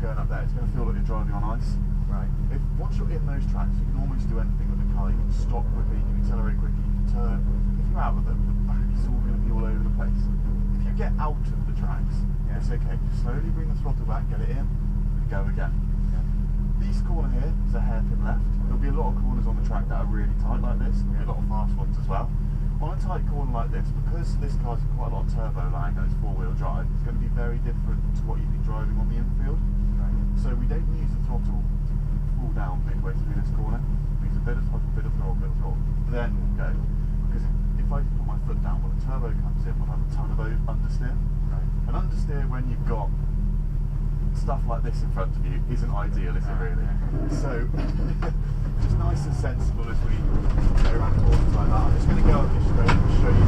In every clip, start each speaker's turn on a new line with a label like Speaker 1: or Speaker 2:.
Speaker 1: going up there, it's going to feel like you're driving on ice.
Speaker 2: Right.
Speaker 1: Once you're in those tracks, you can almost do anything with the car. You can stop quickly, you can accelerate quickly, you can turn. If you're out of them, the back is all going to be all over the place. If you get out of the tracks, it's okay. Slowly bring the throttle back, get it in, and go again. This corner here is a hairpin left. There'll be a lot of corners on the track that are really tight like this. There'll be a lot of fast ones as well. On a tight corner like this, because this car's got quite a lot of turbo lag and it's four-wheel drive, it's going to be very different to what you've been driving on the infield. Right. So we don't use the throttle to fall down midway through this corner. We use a bit of throttle, bit of throttle. Then we'll go. Because if I put my foot down, when the turbo comes in, we'll have a ton of understeer. Right. And understeer when you've got stuff like this in front of you isn't ideal, is it really? So, just nice and sensible as we go around corners like that. I'm just going to go up this straight and show you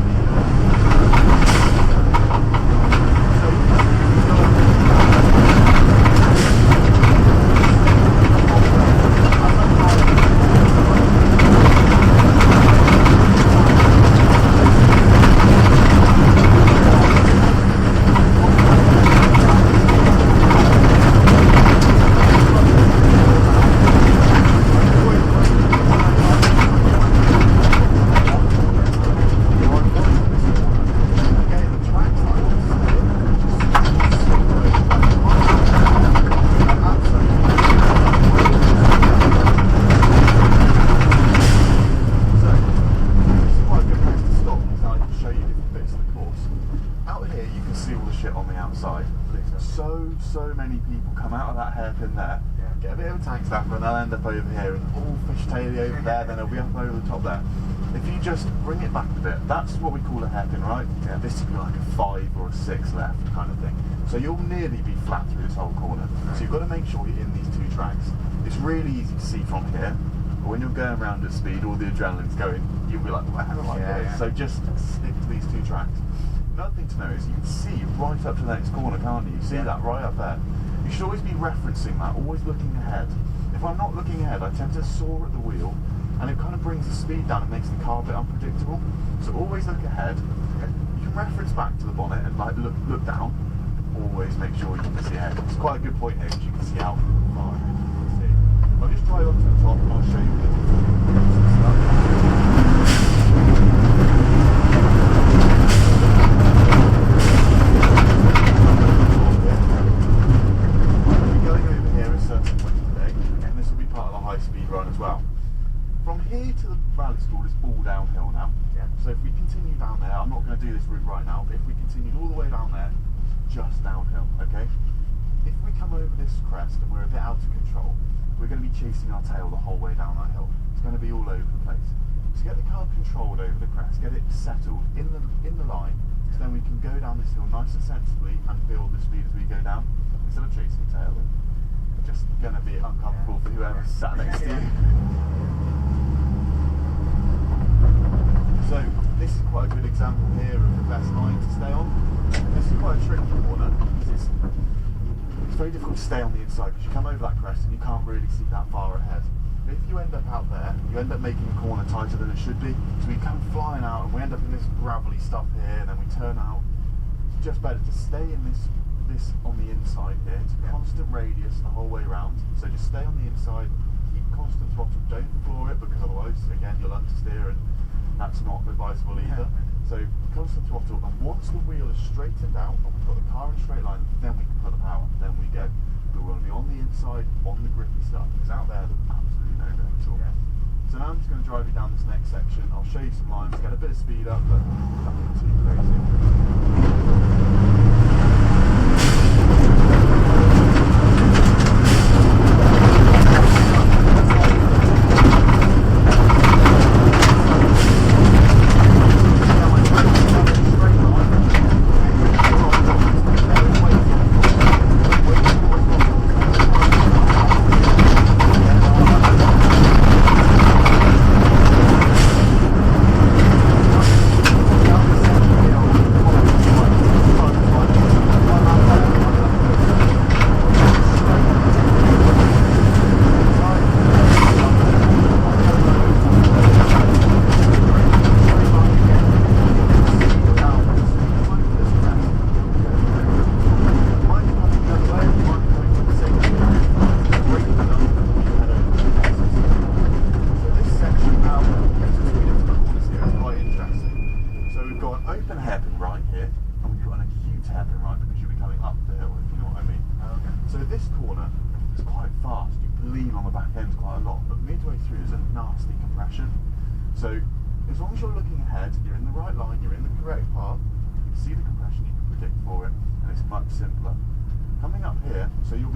Speaker 1: so many people come out of that hairpin there, get a bit of a tank staffer, and they'll end up over here and all fishtaily over there, then they'll be up over the top there. If you just bring it back a bit, that's what we call a hairpin, right? Yeah. This would be like a 5 or a 6 left kind of thing. So you'll nearly be flat through this whole corner. So you've got to make sure you're in these two tracks. It's really easy to see from here, but when you're going around at speed, all the adrenaline's going, you'll be like, wow, like this. So just stick to these two tracks. Another thing to know is you can see right up to the next corner, can't you? You see that right up there. You should always be referencing that, always looking ahead. If I'm not looking ahead, I tend to soar at the wheel, and it kind of brings the speed down and makes the car a bit unpredictable. So always look ahead. You can reference back to the bonnet and like look down. Always make sure you can see ahead. It's quite a good point here because you can see how far ahead you can see. I'll just drive up to the top and I'll show you the different stuff. Downhill now. So if we continue down there, I'm not going to do this route right now, but if we continued all the way down there, just downhill, okay? If we come over this crest and we're a bit out of control, we're going to be chasing our tail the whole way down that hill. It's going to be all over the place. So get the car controlled over the crest, get it settled in the line, so then we can go down this hill nice and sensibly and build the speed as we go down, instead of chasing tail. Just going to be uncomfortable for whoever's sat next to you. So this is quite a good example here of the best line to stay on. This is quite a tricky corner because it's very difficult to stay on the inside because you come over that crest and you can't really see that far ahead. But if you end up out there, you end up making the corner tighter than it should be. So we come flying out and we end up in this gravelly stuff here, and then we turn out. It's just better to stay in this on the inside here. It's a constant radius the whole way around. So just stay on the inside, keep constant throttle, don't floor it because otherwise, again, you'll understeer and that's not advisable either. So constant throttle, and once the wheel is straightened out and we've got the car in a straight line, then we can put the power, then we go. We want to be on the inside, on the grippy stuff, because out there there's absolutely no grip at all. So now I'm just going to drive you down this next section. I'll show you some lines, get a bit of speed up, but nothing too crazy. this corner is quite fast. You bleed on the back end quite a lot, but midway through is a nasty compression. So as long as you're looking ahead, you're in the right line, you're in the correct path, you can see the compression, you can predict for it, and it's much simpler. Coming up here, so you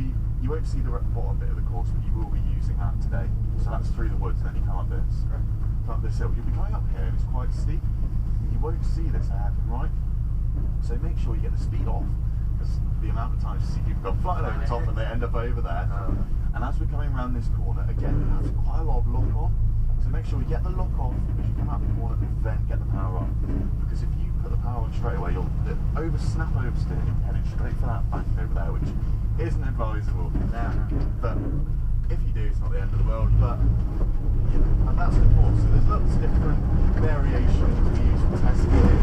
Speaker 1: won't see the bottom bit of the course, but you will be using that today. So that's through the woods, and then you come up this. Come up this hill. You'll be going up here, and it's quite steep. You won't see this happen, right? So make sure you get the speed off, because the amount of times you see people go flying over the top and they end up over there. And as we're coming around this corner, again, you have quite a lot of lock on. So make sure you get the lock off as you come out the corner, and then get the power on. Because if you put the power on straight away, you'll snap oversteer, and you're heading straight for that bank over there, which isn't advisable. But if you do, it's not the end of the world. But you know, and that's the course. So there's lots of different variations we use for testing it.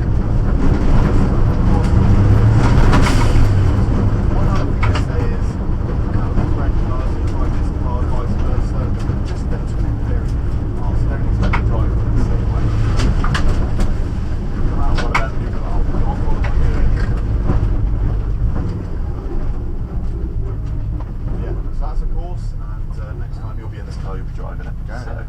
Speaker 1: One other thing to say is, come out with the correct cars, you try this car, vice versa. Just they're two very different cars. Don't expect to drive them the same way. Come out one of them, you go, oh God, what am I doing? Yeah, so that's a course, and next time you'll be in this car, you'll be driving it. So.